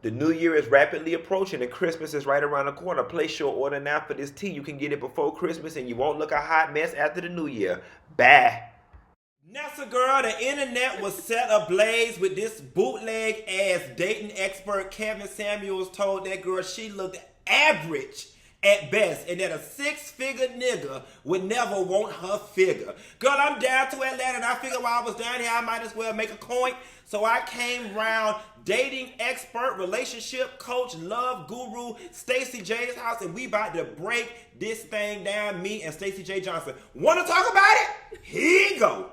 The new year is rapidly approaching and Christmas is right around the corner. Place your order now for this tea. You can get it before Christmas and you won't look a hot mess after the new year. Bye. Nessa girl, the internet was set ablaze with this bootleg ass dating expert Kevin Samuels told that girl she looked average at best and that a six-figure nigga would never want her figure. Girl, I'm down to Atlanta and I figured while I was down here I might as well make a coin. So I came round dating expert, relationship coach, love guru, Stacii Jae's house, and we about to break this thing down, me and Stacii Jae Johnson. Want to talk about it? Here you go.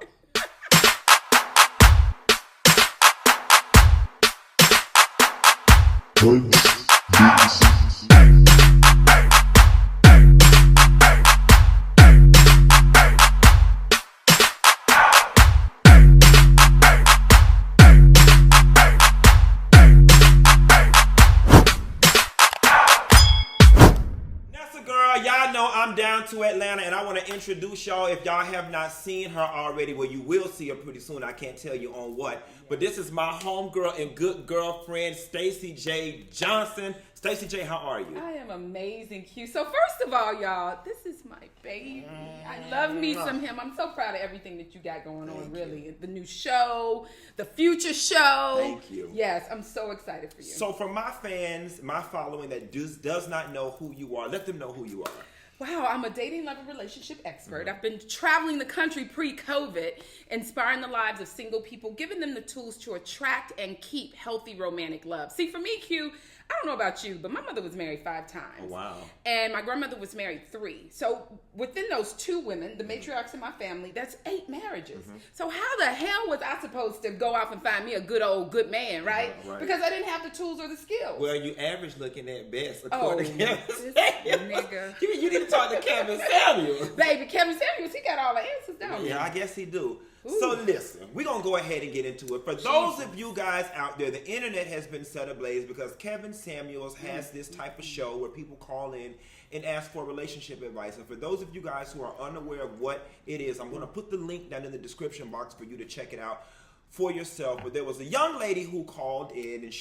Y'all know I'm down to Atlanta and I want to introduce y'all, if y'all have not seen her already, well, you will see her pretty soon. I can't tell you on what, but this is my homegirl and good girlfriend, Stacii Jae Johnson. Stacii Jae, how are you? I am amazing, Q. So first of all, y'all, this is my baby. I love me some him. I'm so proud of everything that you got going on, really. The new show, the future show. Thank you. Yes, I'm so excited for you. So for my fans, my following that does not know who you are, let them know who you are. Wow, I'm a dating, love, and relationship expert. I've been traveling the country pre-COVID, inspiring the lives of single people, giving them the tools to attract and keep healthy romantic love. See, for me, Q, I don't know about you, but my mother was married 5 times. Oh, wow. And my grandmother was married 3. So within those 2 women, the matriarchs in my family, that's 8 marriages. So how the hell was I supposed to go off and find me a good man, right? Right. Because I didn't have the tools or the skills. Well, you average looking at best, according to Kevin nigga. You need to talk to Kevin Samuels. Baby, Kevin Samuels, he got all the answers, don't he? Yeah, I guess he do. Ooh. So listen, we're going to go ahead and get into it. For those of you guys out there, the internet has been set ablaze because Kevin Samuels has this type of show where people call in and ask for relationship advice. And for those of you guys who are unaware of what it is, I'm going to put the link down in the description box for you to check it out for yourself. But there was a young lady who called in and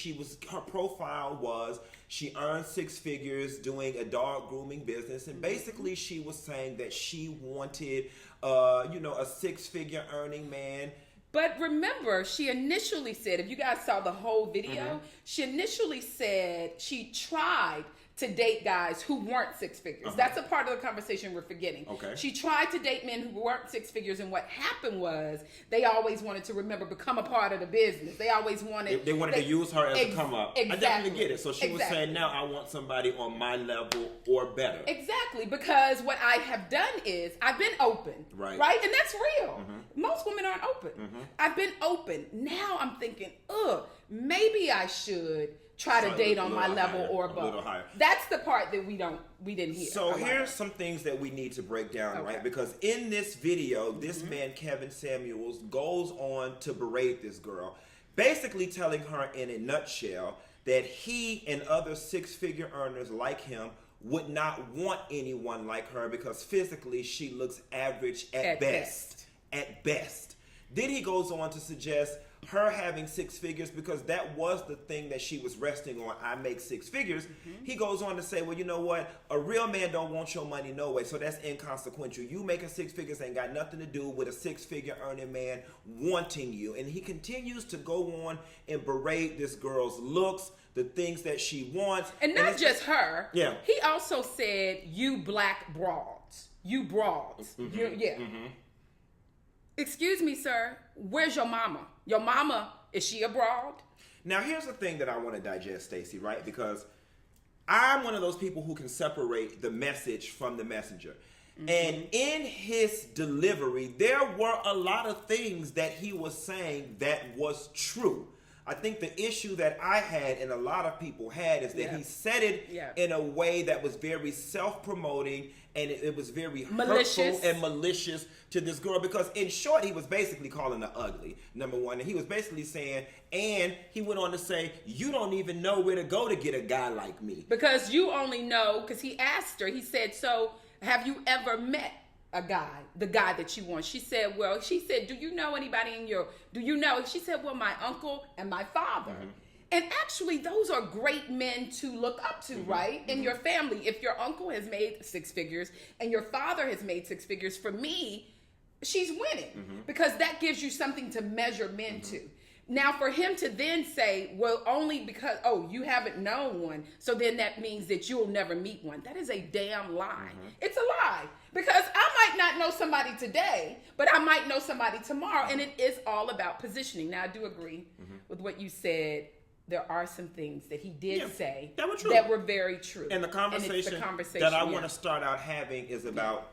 her profile was she earned 6 figures doing a dog grooming business, and basically she was saying that she wanted a 6-figure earning man. But remember, she initially said, if you guys saw the whole video, she initially said she tried to date guys who weren't 6 figures. That's a part of the conversation we're forgetting. Okay. She tried to date men who weren't 6 figures, and what happened was they always wanted to become a part of the business. They always wanted... They wanted to use her as a come up. Exactly. I definitely get it. So she was saying, now I want somebody on my level or better. Exactly, because what I have done is I've been open. Right? And that's real. Most women aren't open. I've been open. Now I'm thinking, maybe I should try to date on my level or above. A little higher. That's the part that we didn't hear. So here's some things that we need to break down, right? Because in this video, this man, Kevin Samuels, goes on to berate this girl, basically telling her in a nutshell that he and other 6-figure earners like him would not want anyone like her because physically she looks average at best. At best. Then he goes on to suggest her having 6 figures because that was the thing that she was resting on. I make 6 figures. He goes on to say, well, you know what? A real man don't want your money no way, so that's inconsequential. You making 6 figures ain't got nothing to do with a 6-figure earning man wanting you. And he continues to go on and berate this girl's looks, the things that she wants. And not just her. Yeah. He also said, you black broads. You broads. Excuse me, sir. Where's your mama? Your mama, is she abroad? Now, here's the thing that I want to digest, Stacii, right? Because I'm one of those people who can separate the message from the messenger. And in his delivery, there were a lot of things that he was saying that was true. I think the issue that I had and a lot of people had is that he said it in a way that was very self-promoting and it was very hurtful and malicious to this girl because in short, he was basically calling her ugly, number one. And he was basically saying, and he went on to say, you don't even know where to go to get a guy like me. Because you only know, because he asked her, he said, so have you ever met a guy, the guy that you want? She said, do you know anybody do you know? She said, well, my uncle and my father. And actually, those are great men to look up to, right? In your family. If your uncle has made 6 figures and your father has made 6 figures, for me, she's winning because that gives you something to measure men to. Now, for him to then say, well, only because, you haven't known one, so then that means that you'll never meet one. That is a damn lie. It's a lie. Because I might not know somebody today, but I might know somebody tomorrow, and it is all about positioning. Now, I do agree with what you said. There are some things that he did say that were very true. And the conversation that I want to start out having is about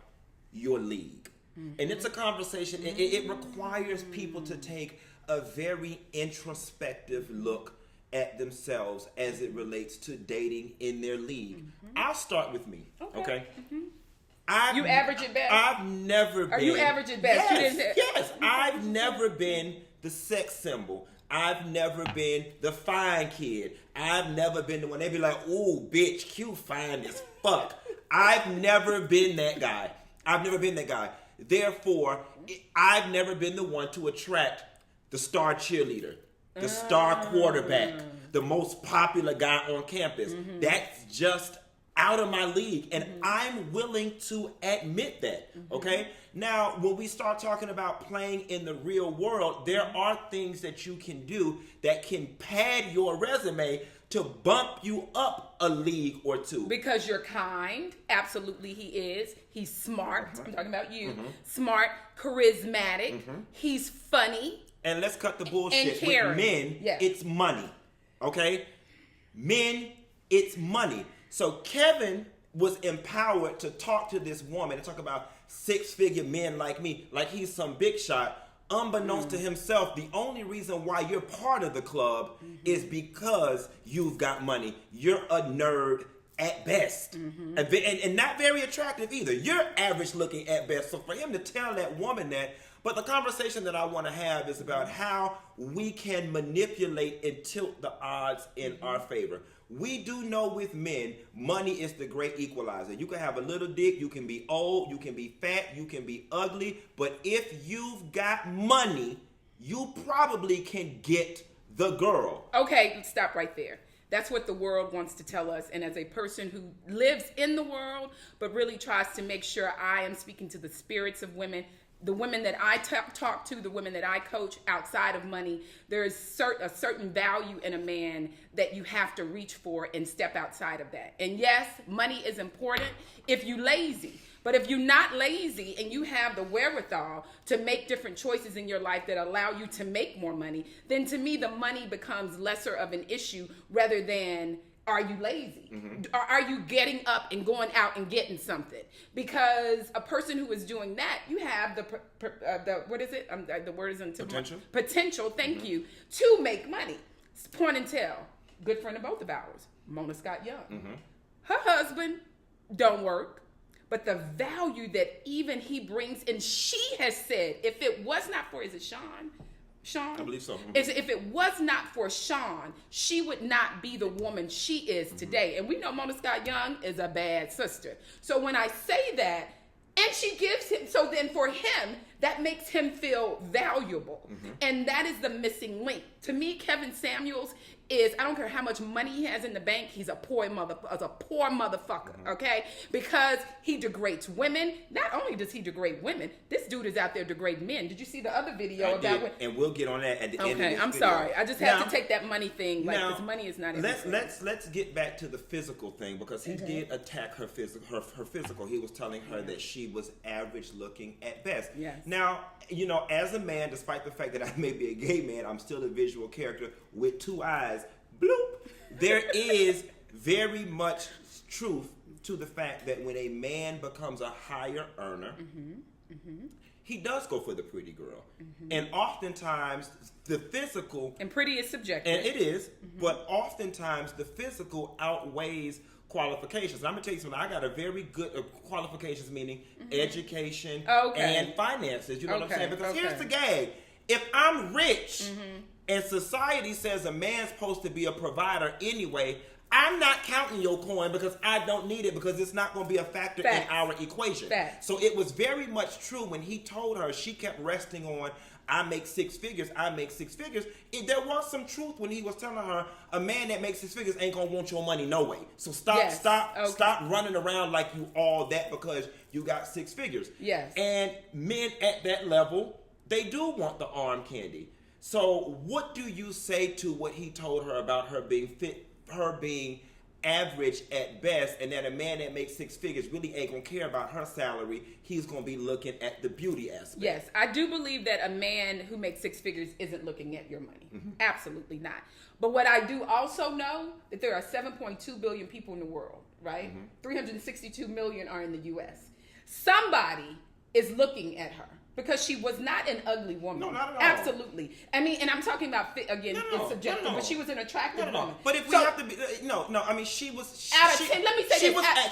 your league. And it's a conversation, it requires people to take a very introspective look at themselves as it relates to dating in their league. I'll start with me, okay? You average at best? I've never been... Are you average at best? Yes, I've never been the sex symbol. I've never been the fine kid. I've never been the one they be like, ooh, bitch, Q fine as fuck. I've never been that guy. Therefore, I've never been the one to attract the star cheerleader, the star quarterback, the most popular guy on campus. That's just out of my league, and I'm willing to admit that, okay? Now, when we start talking about playing in the real world, there are things that you can do that can pad your resume to bump you up a league or two. Because you're kind. Absolutely he is. He's smart. I'm talking about you. Smart, charismatic. He's funny. And let's cut the bullshit. With men, it's money. Okay? Men, it's money. So Kevin was empowered to talk to this woman and talk about 6-figure men like me, like he's some big shot. Unbeknownst to himself, the only reason why you're part of the club is because you've got money. You're a nerd at best. And not very attractive either. You're average looking at best. So for him to tell that woman that, but the conversation that I want to have is about how we can manipulate and tilt the odds in our favor. We do know with men, money is the great equalizer. You can have a little dick, you can be old, you can be fat, you can be ugly, but if you've got money, you probably can get the girl. Okay, let's stop right there. That's what the world wants to tell us. And as a person who lives in the world, but really tries to make sure I am speaking to the spirits of women, the women that I talk to, the women that I coach outside of money, there is a certain value in a man that you have to reach for and step outside of that. And yes, money is important if you're lazy. But if you're not lazy and you have the wherewithal to make different choices in your life that allow you to make more money, then to me, the money becomes lesser of an issue rather than, are you lazy? Are you getting up and going out and getting something? Because a person who is doing that, you have the what is it? The word is in potential. Potential. Thank you, to make money. Point and tell. Good friend of both of ours, Mona Scott Young. Her husband don't work, but the value that even he brings, and she has said, if it was not for, is it Sean? I believe so. If it was not for Sean, she would not be the woman she is today. And we know Mona Scott Young is a bad sister. So when I say that, and she gives him, so then for him, that makes him feel valuable. And that is the missing link. To me, Kevin Samuels is, I don't care how much money he has in the bank, he's a poor motherfucker, okay? Because he degrades women. Not only does he degrade women, this dude is out there degrading men. Did you see the other video about when? And we'll get on that at the end of this I'm video. sorry. I just had to take that money thing, like, because money is not everything. Let's get back to the physical thing, because he did attack her physical. He was telling her that she was average looking at best. Yes. Now, you know, as a man, despite the fact that I may be a gay man, I'm still a visual character with 2 eyes. Bloop. There is very much truth to the fact that when a man becomes a higher earner, he does go for the pretty girl. And oftentimes the physical... And pretty is subjective. And it is, but oftentimes the physical outweighs qualifications. And I'm going to tell you something. I got a very good qualifications, meaning education and finances. You know what I'm saying? Because here's the gag. If I'm rich and society says a man's supposed to be a provider anyway, I'm not counting your coin because I don't need it, because it's not going to be a factor in our equation. So it was very much true when he told her, she kept resting on, I make six figures. There was some truth when he was telling her a man that makes six figures ain't gonna want your money no way. So stop running around like you all that because you got six figures. Yes. And men at that level, they do want the arm candy. So what do you say to what he told her about her being average at best, and that a man that makes six figures really ain't gonna care about her salary? He's gonna be looking at the beauty aspect. Yes, I do believe that a man who makes six figures isn't looking at your money. Absolutely not. But what I do also know that there are 7.2 billion people in the world, right? 362 million are in the U.S. Somebody is looking at her. Because she was not an ugly woman. No, not at all. Absolutely. I mean, and I'm talking about fit again. It's subjective, but she was an attractive woman. But if we have to be, I mean, she was. Out of 10, let me say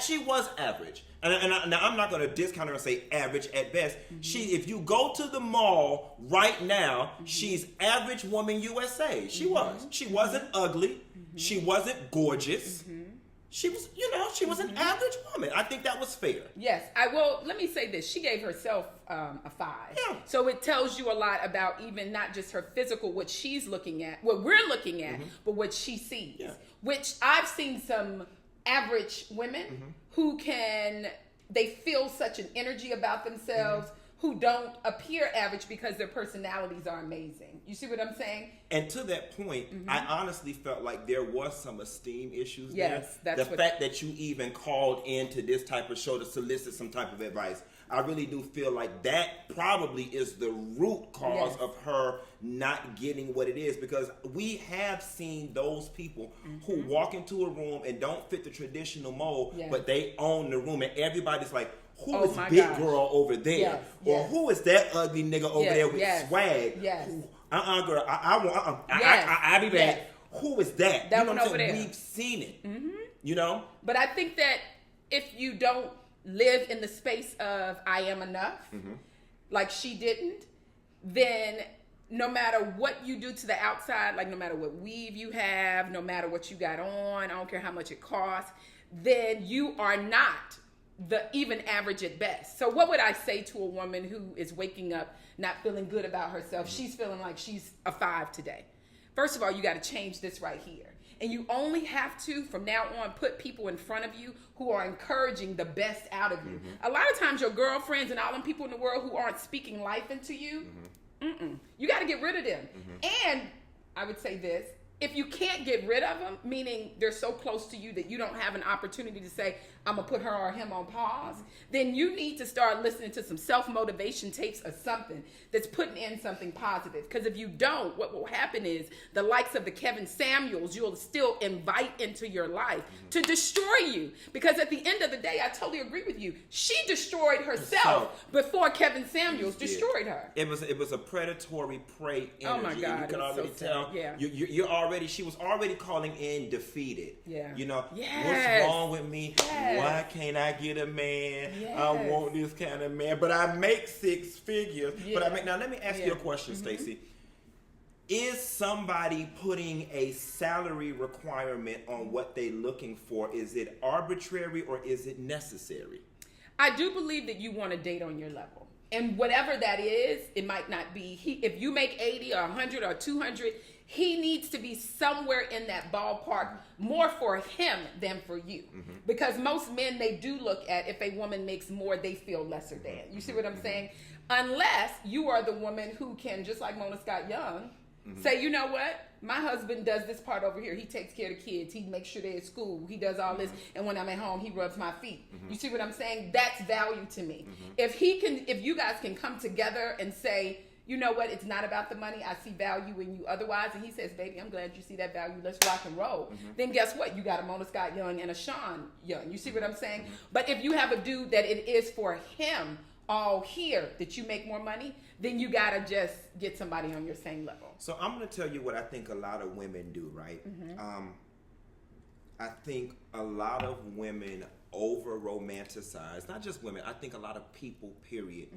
she was average. Now I'm not going to discount her and say average at best. If you go to the mall right now, she's average woman USA. She was. She wasn't ugly. She wasn't gorgeous. She was, she was an average woman. I think that was fair. Yes. Let me say this. She gave herself a 5. Yeah. So it tells you a lot about even not just her physical, what she's looking at, what we're looking at, but what she sees. Yeah. Which I've seen some average women who they feel such an energy about themselves, who don't appear average because their personalities are amazing. You see what I'm saying? And to that point, I honestly felt like there was some esteem issues there. Yes, that's the fact that you even called into this type of show to solicit some type of advice. I really do feel like that probably is the root cause of her not getting what it is, because we have seen those people who walk into a room and don't fit the traditional mold, but they own the room, and everybody's like, who is big girl over there? Yes, or who is that ugly nigga over there with swag? Yes. Girl, I be back. Who is that? That you know one what I'm over saying? there. We've seen it. You know? But I think that if you don't live in the space of I am enough, like she didn't, then no matter what you do to the outside, like no matter what weave you have, no matter what you got on, I don't care how much it costs, then you are not the even average at best. So what would I say to a woman who is waking up not feeling good about herself? She's feeling like she's a 5 today. First of all, you got to change this right here. And you only have to, from now on, put people in front of you who are encouraging the best out of you. A lot of times your girlfriends and all them people in the world who aren't speaking life into you, you got to get rid of them. And I would say this, if you can't get rid of them, meaning they're so close to you that you don't have an opportunity to say, I'm going to put her or him on pause, then you need to start listening to some self-motivation tapes or something that's putting in something positive. Because if you don't, what will happen is the likes of the Kevin Samuels, you'll still invite into your life to destroy you. Because at the end of the day, I totally agree with you. She destroyed herself before Kevin Samuels destroyed her. It was a predatory prey energy. Oh my God. You can already tell. Yeah. She was already calling in defeated. Yeah. What's wrong with me? Yes. Why can't I get a man? Yes. I want this kind of man, but I make 6 figures. Yeah. Now let me ask you a question, Stacii. Is somebody putting a salary requirement on what they're looking for? Is it arbitrary or is it necessary? I do believe that you want to date on your level. And whatever that is, it might not be. If you make 80 or 100 or 200, he needs to be somewhere in that ballpark, more for him than for you. Because most men, they do look at if a woman makes more, they feel lesser than. You see what I'm saying? Unless you are the woman who can, just like Mona Scott Young, say, you know what? My husband does this part over here. He takes care of the kids. He makes sure they're at school. He does all this. And when I'm at home, he rubs my feet. You see what I'm saying? That's value to me. If you guys can come together and say, you know what, it's not about the money. I see value in you otherwise. And he says, baby, I'm glad you see that value. Let's rock and roll. Then guess what? You got a Mona Scott Young and a Sean Young. You see what I'm saying? But if you have a dude that it is for him all here that you make more money, then you got to just get somebody on your same level. So I'm going to tell you what I think a lot of women do, right? I think a lot of women over romanticize, not just women, I think a lot of people, period,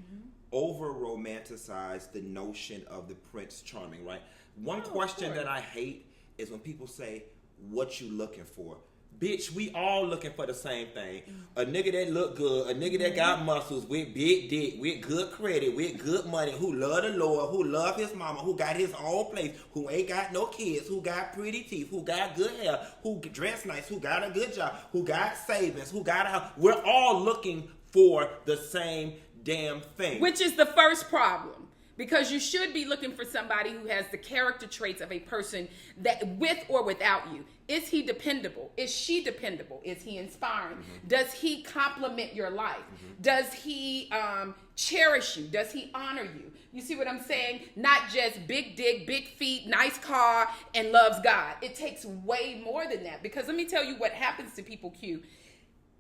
over romanticize the notion of the Prince Charming, right? One question that I hate is when people say, what you looking for? Bitch, we all looking for the same thing. A nigga that look good, a nigga that got muscles, with big dick, with good credit, with good money, who love the Lord, who love his mama, who got his own place, who ain't got no kids, who got pretty teeth, who got good hair, who dress nice, who got a good job, who got savings, who got a house. We're all looking for the same damn thing. Which is the first problem. Because you should be looking for somebody who has the character traits of a person that, with or without you. Is he dependable? Is she dependable? Is he inspiring? Does he compliment your life? Does he cherish you? Does he honor you? You see what I'm saying? Not just big dick, big feet, nice car, and loves God. It takes way more than that. Because let me tell you what happens to people, Q.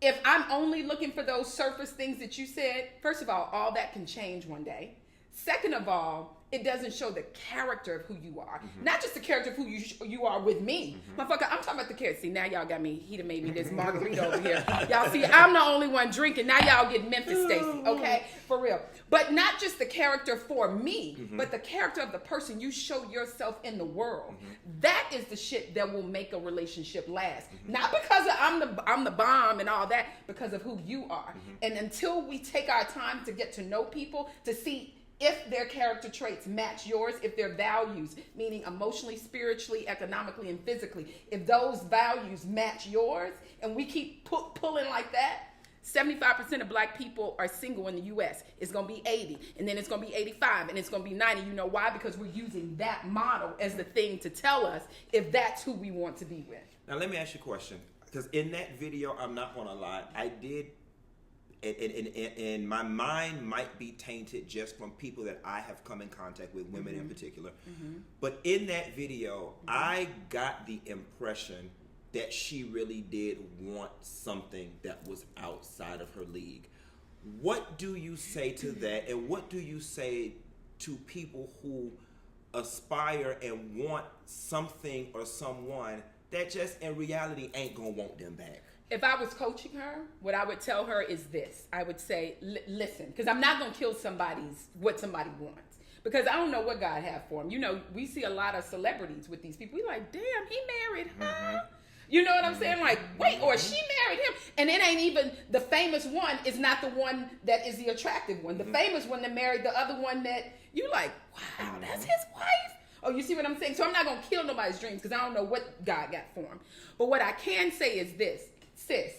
If I'm only looking for those surface things that you said, first of all that can change one day. Second of all, it doesn't show the character of who you are. Not just the character of who you are with me. Motherfucker, I'm talking about the character. See, now y'all got me. He done made me this margarita over here. Y'all see, I'm the only one drinking. Now y'all get Memphis Stacii, okay? For real. But not just the character for me, but the character of the person you show yourself in the world. That is the shit that will make a relationship last. Not because I'm the bomb and all that, because of who you are. And until we take our time to get to know people, to see if their character traits match yours, if their values, meaning emotionally, spiritually, economically, and physically, if those values match yours, and we keep pulling like that, 75% of black people are single in the U.S. It's going to be 80, and then it's going to be 85, and it's going to be 90. You know why? Because we're using that model as the thing to tell us if that's who we want to be with. Now, let me ask you a question. Because in that video, I'm not going to lie, I did... And my mind might be tainted just from people that I have come in contact with, women in particular. But in that video, I got the impression that she really did want something that was outside of her league. What do you say to that? And what do you say to people who aspire and want something or someone that just in reality ain't gonna want them back? If I was coaching her, what I would tell her is this. I would say, listen, because I'm not going to kill what somebody wants. Because I don't know what God had for him. You know, we see a lot of celebrities with these people. We like, damn, he married her. You know what I'm saying? Like, wait, or she married him. And it ain't even, the famous one is not the one that is the attractive one. The famous one that married the other one that you like, wow, that's his wife. Oh, you see what I'm saying? So I'm not going to kill nobody's dreams because I don't know what God got for him. But what I can say is this. Sis,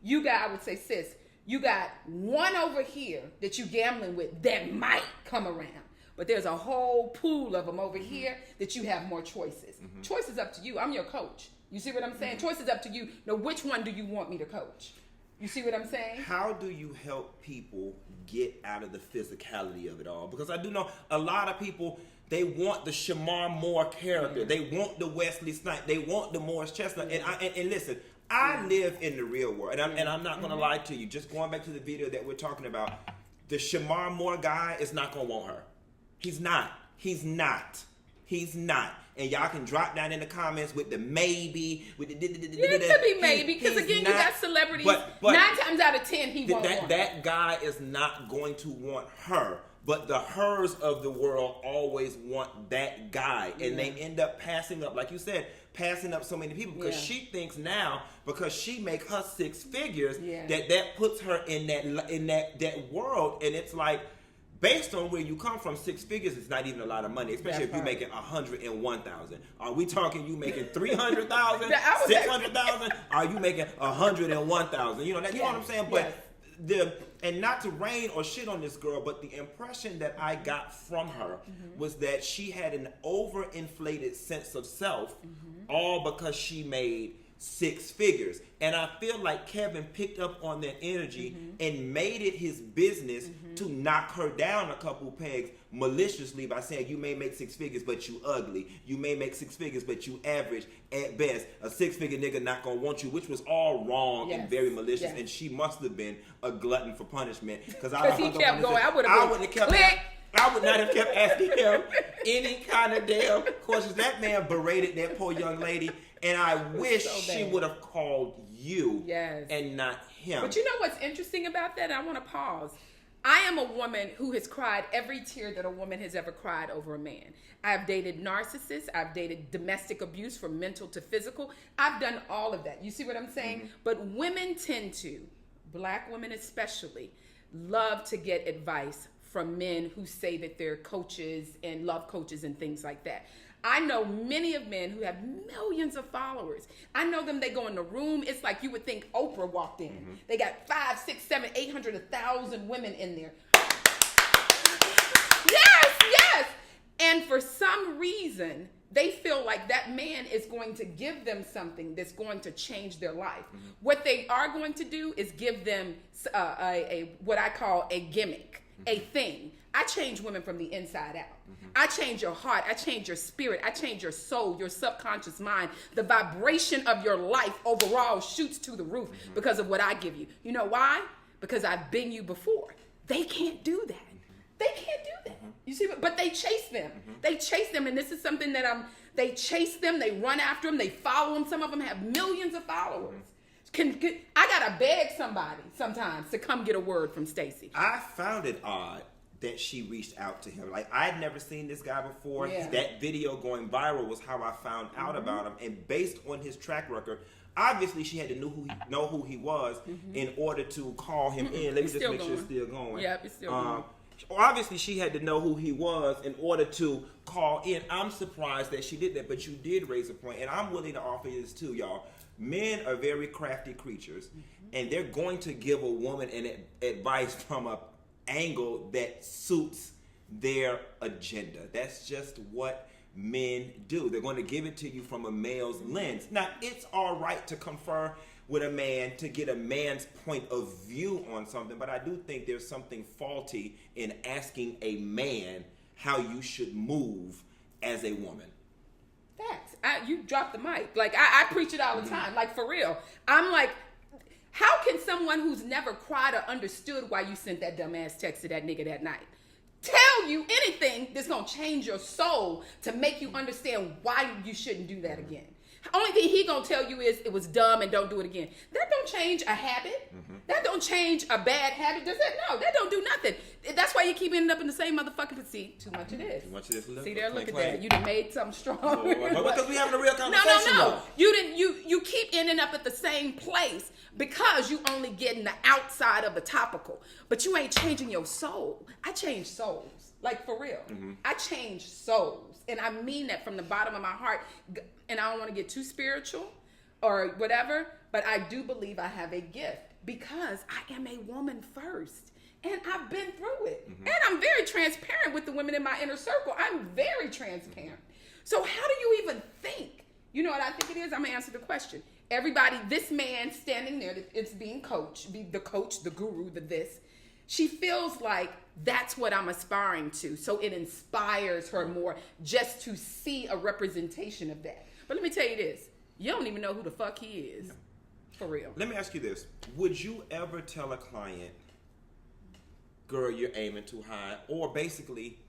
I would say, sis, you got one over here that you gambling with that might come around. But there's a whole pool of them over here that you have more choices. Choice is up to you. I'm your coach. You see what I'm saying? Choice is up to you. Now, which one do you want me to coach? You see what I'm saying? How do you help people get out of the physicality of it all? Because I do know a lot of people, they want the Shamar Moore character. They want the Wesley Snipes. They want the Morris Chestnut. And listen, I live in the real world, and I'm not going to lie to you. Just going back to the video that we're talking about, the Shamar Moore guy is not going to want her. He's not. And y'all can drop down in the comments with the maybe. With the it could be maybe, because again, you got celebrities. But 9 times out of 10, he won't want her. That guy is not going to want her. But the hers of the world always want that guy. And they end up passing up, like you said, passing up so many people because she thinks now, because she make her 6 figures, that puts her in that world. And it's like, based on where you come from, 6 figures is not even a lot of money, especially if you're making $101,000. Are we talking you making $300,000, $600,000? Are you making $101,000? You know what I'm saying? But and not to rain or shit on this girl, but the impression that I got from her was that she had an overinflated sense of self, all because she made 6 figures. And I feel like Kevin picked up on that energy and made it his business to knock her down a couple pegs maliciously by saying, you may make 6 figures, but you ugly. You may make 6 figures, but you average at best. A 6-figure nigga not gonna want you, which was all wrong and very malicious. And she must have been a glutton for punishment. Because he kept going. I would not have kept asking him any kind of damn questions. That man berated that poor young lady. And I wish she would have called you and not him. But you know what's interesting about that? I want to pause. I am a woman who has cried every tear that a woman has ever cried over a man. I've dated narcissists. I've dated domestic abuse from mental to physical. I've done all of that. You see what I'm saying? Mm-hmm. But women tend to, black women especially, love to get advice from men who say that they're coaches and love coaches and things like that. I know many of men who have millions of followers. I know them, they go in the room. It's like you would think Oprah walked in. Mm-hmm. They got 5, 6, 7, 800, 1,000 women in there. Yes. And for some reason, they feel like that man is going to give them something that's going to change their life. Mm-hmm. What they are going to do is give them a what I call a gimmick, a thing. I change women from the inside out. Mm-hmm. I change your heart. I change your spirit. I change your soul, your subconscious mind. The vibration of your life overall shoots to the roof because of what I give you. You know why? Because I've been you before. They can't do that. They can't do that. You see, but they chase them. They chase them, and this is something that they chase them. They run after them. They follow them. Some of them have millions of followers. I gotta beg somebody sometimes to come get a word from Stacii. I found it odd that she reached out to him. Like, I'd never seen this guy before. Yeah. That video going viral was how I found out about him. And based on his track record, obviously she had to know who he was in order to call him in. Let me just make sure it's still going. Yeah, it's still going. Obviously she had to know who he was in order to call in. I'm surprised that she did that, but you did raise a point, and I'm willing to offer this too, y'all. Men are very crafty creatures, and they're going to give a woman an advice from a angle that suits their agenda. That's just what men do. They're going to give it to you from a male's lens. Now, it's all right to confer with a man to get a man's point of view on something, but I do think there's something faulty in asking a man how you should move as a woman. Facts. You dropped the mic. Like, I preach it all the time. Like, for real. I'm like, how can someone who's never cried or understood why you sent that dumbass text to that nigga that night tell you anything that's gonna change your soul to make you understand why you shouldn't do that again? Only thing he gonna tell you is it was dumb and don't do it again. That don't change a habit. That don't change a bad habit. Does that? No, that don't do nothing. That's why you keep ending up in the same motherfucking see. Too much of this. Too much of this. See there, look at that. You done made something strong. Because we having a real conversation. No. You keep ending up at the same place because you only getting the outside of the topical, but you ain't changing your soul. I change souls. Like, for real. I change souls. And I mean that from the bottom of my heart. And I don't want to get too spiritual or whatever, but I do believe I have a gift because I am a woman first. And I've been through it. And I'm very transparent with the women in my inner circle. I'm very transparent. So how do you even think? You know what I think it is? I'm going to answer the question. Everybody, this man standing there, it's being coached, the coach, the guru, the this. She feels like that's what I'm aspiring to. So it inspires her more just to see a representation of that. But let me tell you this. You don't even know who the fuck he is. For real. Let me ask you this. Would you ever tell a client, girl, you're aiming too high? Or basically,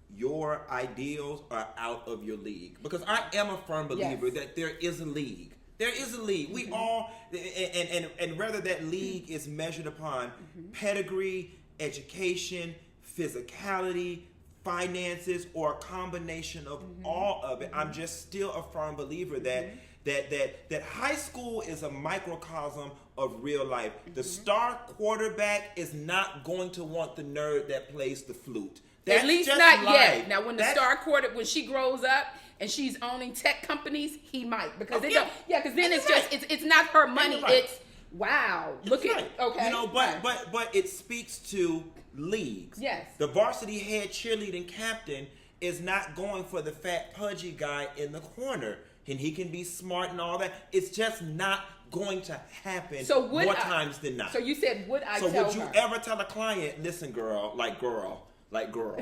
your ideals are out of your league? Because I am a firm believer that there is a league. There is a league. We all, and whether that league is measured upon pedigree, education, physicality, finances, or a combination of all of it, I'm just still a firm believer that high school is a microcosm of real life. The star quarterback is not going to want the nerd that plays the flute. That's at least just not life. yet. Now, when the star quarterback, when she grows up and she's owning tech companies, he might because because then it's not her money. It's wow. Look at okay. You know, but it speaks to leagues. Yes. The varsity head cheerleading captain is not going for the fat pudgy guy in the corner, and he can be smart and all that. It's just not going to happen more times than not. So you said, would I tell her? So would you ever tell a client, listen, girl, like girl, like girl,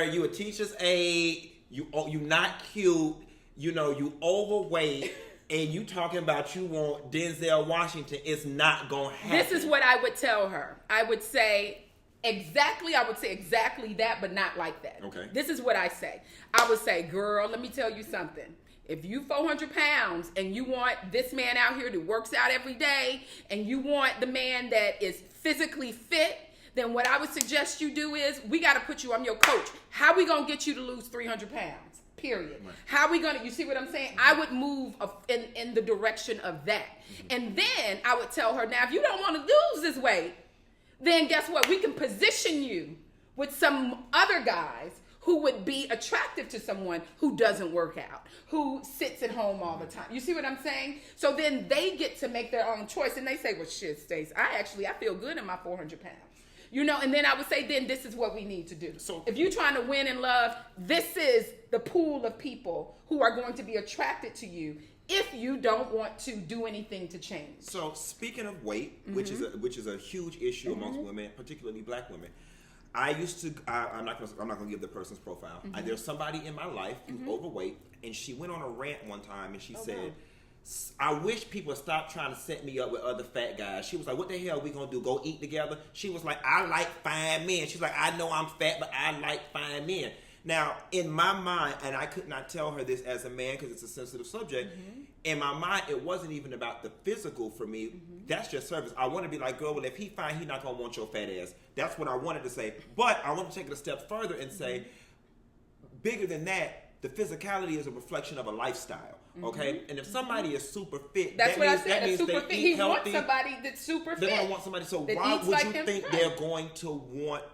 you a teacher's aide, you not cute, you know, you overweight, and you talking about you want Denzel Washington, it's not gonna happen. This is what I would tell her. I would say, Exactly, I would say exactly that, but not like that. Okay. This is what I say. I would say, girl, let me tell you something. If you 400 pounds and you want this man out here that works out every day, and you want the man that is physically fit, then what I would suggest you do is, we got to put you, I'm your coach. How we going to get you to lose 300 pounds? Period. Right. How we going to, you see what I'm saying? I would move in the direction of that. And then I would tell her, now, if you don't want to lose this weight, then guess what? We can position you with some other guys who would be attractive to someone who doesn't work out, who sits at home all the time. You see what I'm saying? So then they get to make their own choice, and they say, well, shit, Stacey, I feel good in my 400 pounds. You know, and then I would say, then this is what we need to do. So if you're trying to win in love, this is the pool of people who are going to be attracted to you if you don't want to do anything to change. So speaking of weight, which is a huge issue amongst women, particularly black women, I used to. I'm not going to give the person's profile. There's somebody in my life who's overweight, and she went on a rant one time, and she said, I wish people would stop trying to set me up with other fat guys. She was like, what the hell are we going to do? Go eat together? She was like, I like fine men. She's like, I know I'm fat, but I like fine men. Now, in my mind, and I could not tell her this as a man because it's a sensitive subject, in my mind, it wasn't even about the physical for me. That's just service. I want to be like, girl, well, if he fine, he not going to want your fat ass. That's what I wanted to say. But I want to take it a step further and say, bigger than that, the physicality is a reflection of a lifestyle. Okay? And if somebody is super fit, that's that what means, I said. that means super they fit. eat He healthy. wants somebody that's super fit. They're going to want somebody. So why would you think they're going to want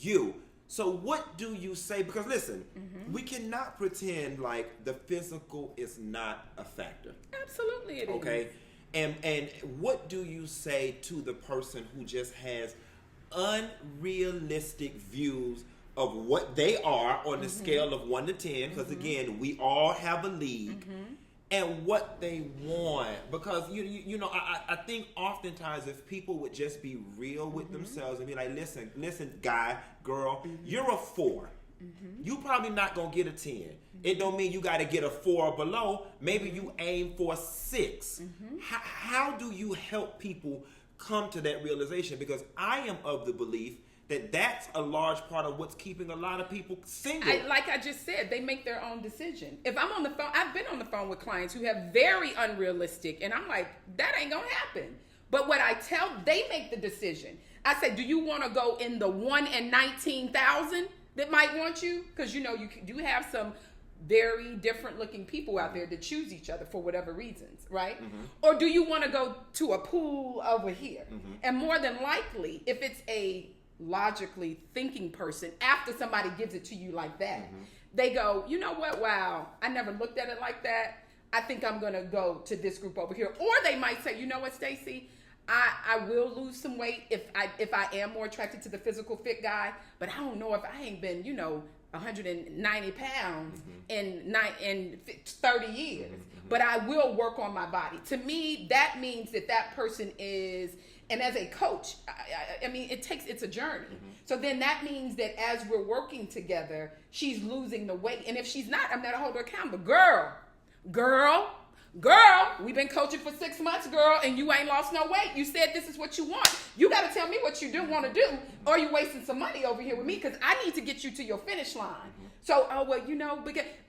you? So what do you say? Because listen, we cannot pretend like the physical is not a factor. Absolutely it is. Okay? And what do you say to the person who just has unrealistic views of what they are on the scale of 1 to 10? Because again, we all have a league. And what they want, because you know, I think oftentimes if people would just be real with themselves and be like, listen, guy, girl, you're a 4. You probably not gonna get a 10. It don't mean you got to get a 4 or below. Maybe you aim for a 6. How do you help people come to that realization? Because I am of the belief that that's a large part of what's keeping a lot of people single. Like I just said, they make their own decision. If I'm on the phone, I've been on the phone with clients who have very unrealistic, and I'm like, that ain't gonna happen. But what I tell, they make the decision. I say, do you want to go in the 1 in 19,000 that might want you? Because you know, you do have some very different looking people out there that choose each other for whatever reasons, right? Or do you want to go to a pool over here? And more than likely, if it's a logically thinking person, after somebody gives it to you like that, they go, you know what, wow, I never looked at it like that. I think I'm gonna go to this group over here. Or they might say, you know what, Stacey, I will lose some weight if I am more attracted to the physical fit guy, but I don't know if I ain't been, 190 pounds in 30 years, but I will work on my body. To me, that means that person is. And as a coach, I mean, it's a journey. So then that means that as we're working together, she's losing the weight. And if she's not, I'm going to hold her accountable. Girl, we've been coaching for 6 months, girl, and you ain't lost no weight. You said this is what you want. You got to tell me what you do want to do, or you're wasting some money over here with me because I need to get you to your finish line. So,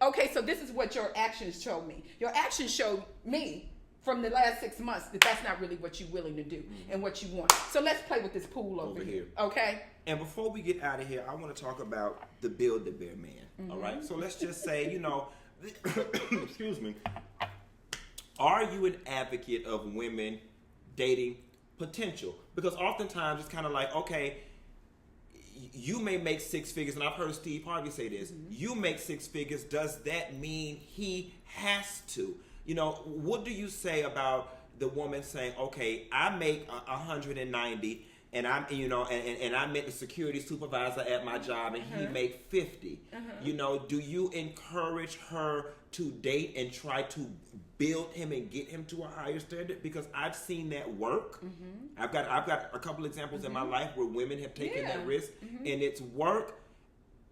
okay, so this is what your actions showed me. Your actions showed me from the last 6 months that's not really what you're willing to do and what you want. So let's play with this pool over here. Okay? And before we get out of here, I want to talk about the Build-A-Bear man. All right? So let's just say, excuse me. Are you an advocate of women dating potential? Because oftentimes it's kind of like, okay, you may make 6 figures, and I've heard Steve Harvey say this. You make 6 figures. Does that mean he has to? What do you say about the woman saying, okay, I make 190 and I'm, and I met the security supervisor at my job and he make 50. Do you encourage her to date and try to build him and get him to a higher standard? Because I've seen that work. I've got a couple examples in my life where women have taken that risk and it's worked.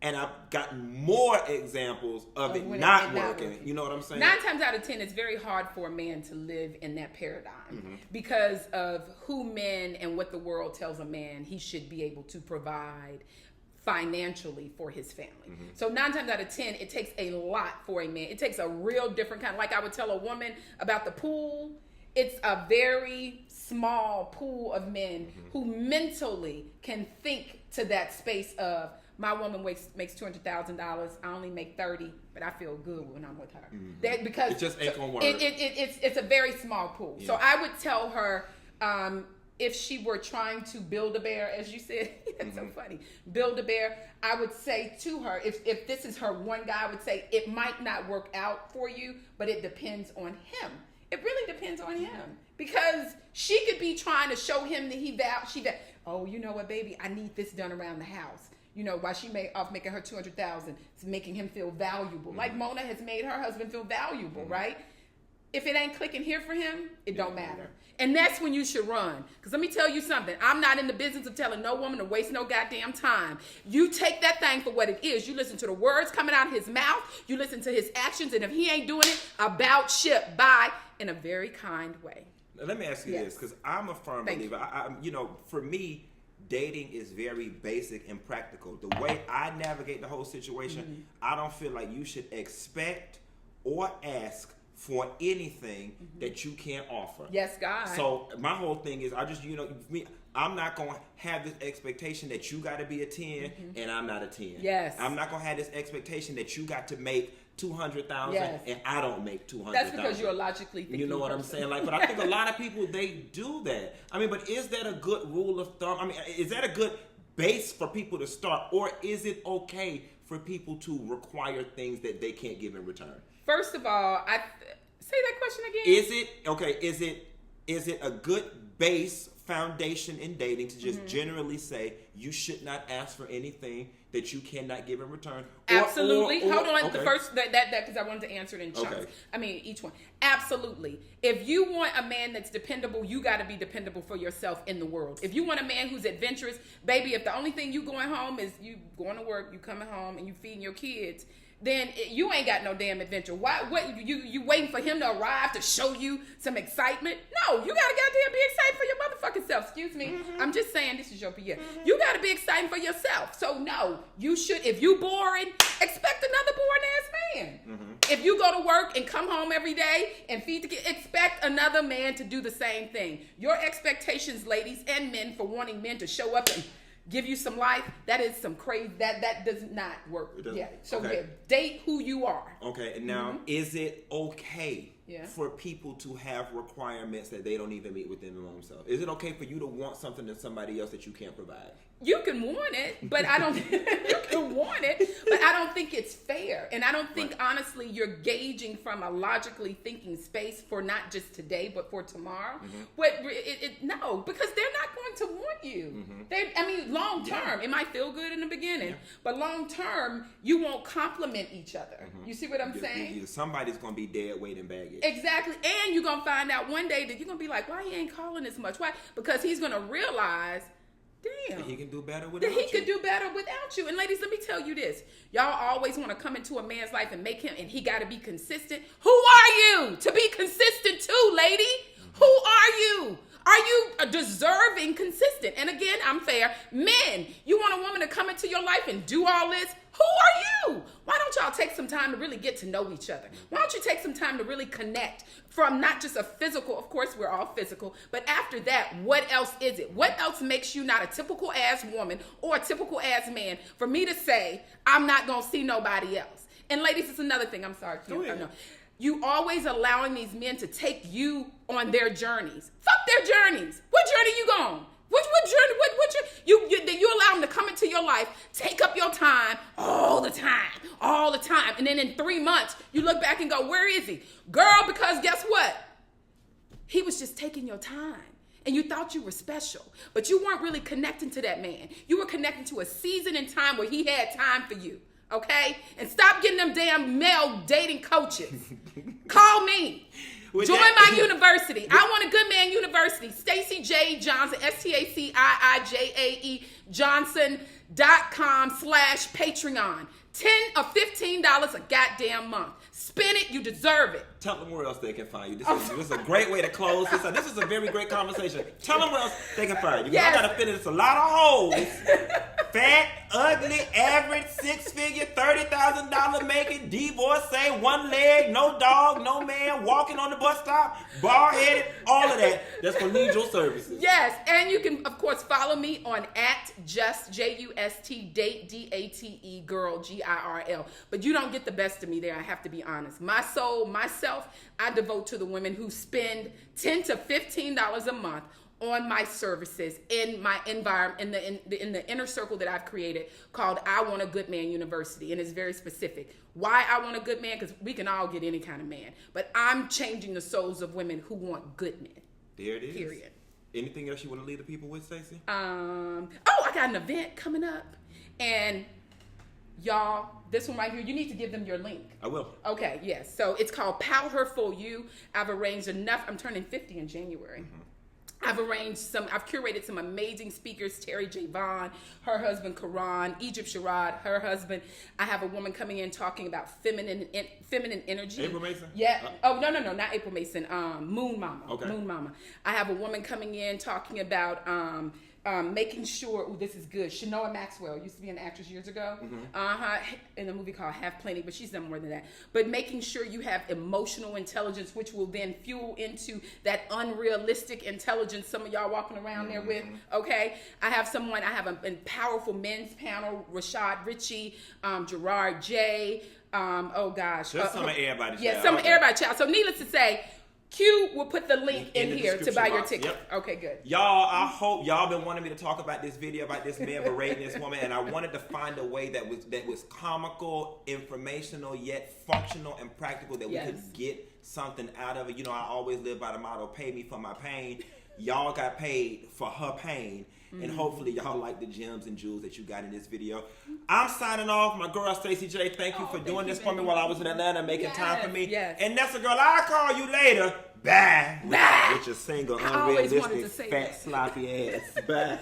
And I've gotten more examples of it not working. You know what I'm saying? 9 times out of 10, it's very hard for a man to live in that paradigm because of who men and what the world tells a man he should be able to provide financially for his family. So 9 times out of 10, it takes a lot for a man. It takes a real different kind. Like I would tell a woman about the pool, it's a very small pool of men who mentally can think to that space of, my woman makes $200,000. I only make $30,000, but I feel good when I'm with her. That because it just ain't gonna work. It's a very small pool. Yeah. So I would tell her, if she were trying to build a bear, as you said, that's so funny. Build a bear. I would say to her, if this is her one guy, I would say it might not work out for you, but it depends on him. It really depends on him because she could be trying to show him that oh, you know what, baby, I need this done around the house. You know, while she making her $200,000, it's making him feel valuable. Like Mona has made her husband feel valuable, right? If it ain't clicking here for him, it don't matter. And that's when you should run. Because let me tell you something. I'm not in the business of telling no woman to waste no goddamn time. You take that thing for what it is. You listen to the words coming out of his mouth. You listen to his actions. And if he ain't doing it, about ship, bye, in a very kind way. Now, let me ask you this, because I'm a firm believer. I, for me, dating is very basic and practical. The way I navigate the whole situation, I don't feel like you should expect or ask for anything that you can't offer. Yes, God. So my whole thing is, I'm not going to have this expectation that you got to be a 10 and I'm not a 10. Yes. I'm not going to have this expectation that you got to make $200,000 and I don't make $200,000. That's because you're logically thinking. You know what I'm saying? Like, but I think a lot of people, they do that. I mean, but is that a good rule of thumb? I mean, is that a good base for people to start, or is it okay for people to require things that they can't give in return? First of all, say that question again. Is it a good base foundation in dating to just generally say you should not ask for anything that you cannot give in return? Absolutely. Hold on. Okay. The first that because I wanted to answer it in chunks. Okay. I mean, each one. Absolutely. If you want a man that's dependable, you got to be dependable for yourself in the world. If you want a man who's adventurous, baby, if the only thing you going home is you going to work, you coming home, and you feeding your kids, then you ain't got no damn adventure. Why? What? You waiting for him to arrive to show you some excitement? No, you gotta goddamn be excited for your motherfucking self. Excuse me. I'm just saying, this is your PA. You gotta be excited for yourself. So no, you should. If you boring, expect another boring ass man. If you go to work and come home every day and feed the kid, expect another man to do the same thing. Your expectations, ladies and men, for wanting men to show up and give you some life, that is some crazy, that does not work. Yeah. So date who you are. Okay, and now is it okay for people to have requirements that they don't even meet within their own self? Is it okay for you to want something in somebody else that you can't provide? You can want it, but I don't you can want it, but I don't think it's fair. And I don't think honestly you're gauging from a logically thinking space for not just today but for tomorrow. No, because they're not going to want you. Long term, it might feel good in the beginning, but long term you won't complement each other. You see what I'm saying? Somebody's going to be dead weight in baggage. Exactly. And you're going to find out one day that you're going to be like, why he ain't calling as much? Why? Because he's going to realize, damn, he can do better without you. He could do better without you. And ladies, let me tell you this. Y'all always want to come into a man's life and make him, and he got to be consistent. Who are you to be consistent to, lady? Who are you? Are you deserving consistent? And again, I'm fair. Men, you want a woman to come into your life and do all this? Who are you? Why don't y'all take some time to really get to know each other? Why don't you take some time to really connect from not just a physical, of course we're all physical, but after that, what else is it? What else makes you not a typical ass woman or a typical ass man for me to say, I'm not going to see nobody else? And ladies, it's another thing. I'm sorry. You always allowing these men to take you on their journeys. Fuck their journeys. What journey you going? What journey? You allow them to come into your life, take up your time all the time, and then in 3 months you look back and go, where is he, girl? Because guess what? He was just taking your time. And you thought you were special, but you weren't really connecting to that man. You were connecting to a season in time where he had time for you. Okay? And stop getting them damn male dating coaches. Call me. Join my university. I want a good man university. Stacii Jae Johnson, Stacii Jae Johnson. patreon.com/Patreon. $10 or $15 a goddamn month. Spend it, you deserve it. Tell them where else they can find you. This is a great way to close this. This is a very great conversation. Tell them where else they can find you. Yes. I gotta finish a lot of hoes. Fat, ugly, average, six-figure, $30,000 making, divorcee, one leg, no dog, no man, walking on the bus stop, bald-headed, all of that. That's gonna need your services. Yes, and you can, of course, follow me on @just date DATE girl GIRL. But you don't get the best of me there. I have to be honest. My soul, myself, I devote to the women who spend $10 to $15 a month on my services in my environment, in the inner circle that I've created called I Want a Good Man University. And it's very specific. Why I want a good man? Because we can all get any kind of man. But I'm changing the souls of women who want good men. There it is. Period. Anything else you want to leave the people with, Stacey? I got an event coming up. And y'all, this one right here, you need to give them your link. I will. Okay, yes. So it's called Powerful You. I've arranged enough. I'm turning 50 in January. Mm-hmm. I've curated some amazing speakers, Terry J. Vaughn, her husband, Karan, Egypt Sherrod, her husband. I have a woman coming in talking about feminine energy. April Mason? Yeah. No, not April Mason. Moon Mama. Okay. Moon Mama. I have a woman coming in talking about making sure, this is good. Shanoa Maxwell used to be an actress years ago. Mm-hmm. In a movie called Half Plenty, but she's done more than that. But making sure you have emotional intelligence, which will then fuel into that unrealistic intelligence some of y'all walking around there with. Okay. I have a powerful men's panel, Rashad Ritchie, Gerard J. Just some of everybody's child. Yeah, some of everybody's child. So needless to say, Q will put the link in here to buy your ticket. Yep. Okay, good. Y'all, I hope y'all been wanting me to talk about this video about this man berating this woman, and I wanted to find a way that was comical, informational, yet functional and practical, that we could get something out of it. You know, I always live by the motto, pay me for my pain. Y'all got paid for her pain. And hopefully y'all like the gems and jewels that you got in this video. I'm signing off. My girl Stacii J, thank you for doing this for me while I was in Atlanta, making time for me. Yes. And that's a girl, I'll call you later. Bye. Bye. With your single, unrealistic, fat, sloppy ass. Bye.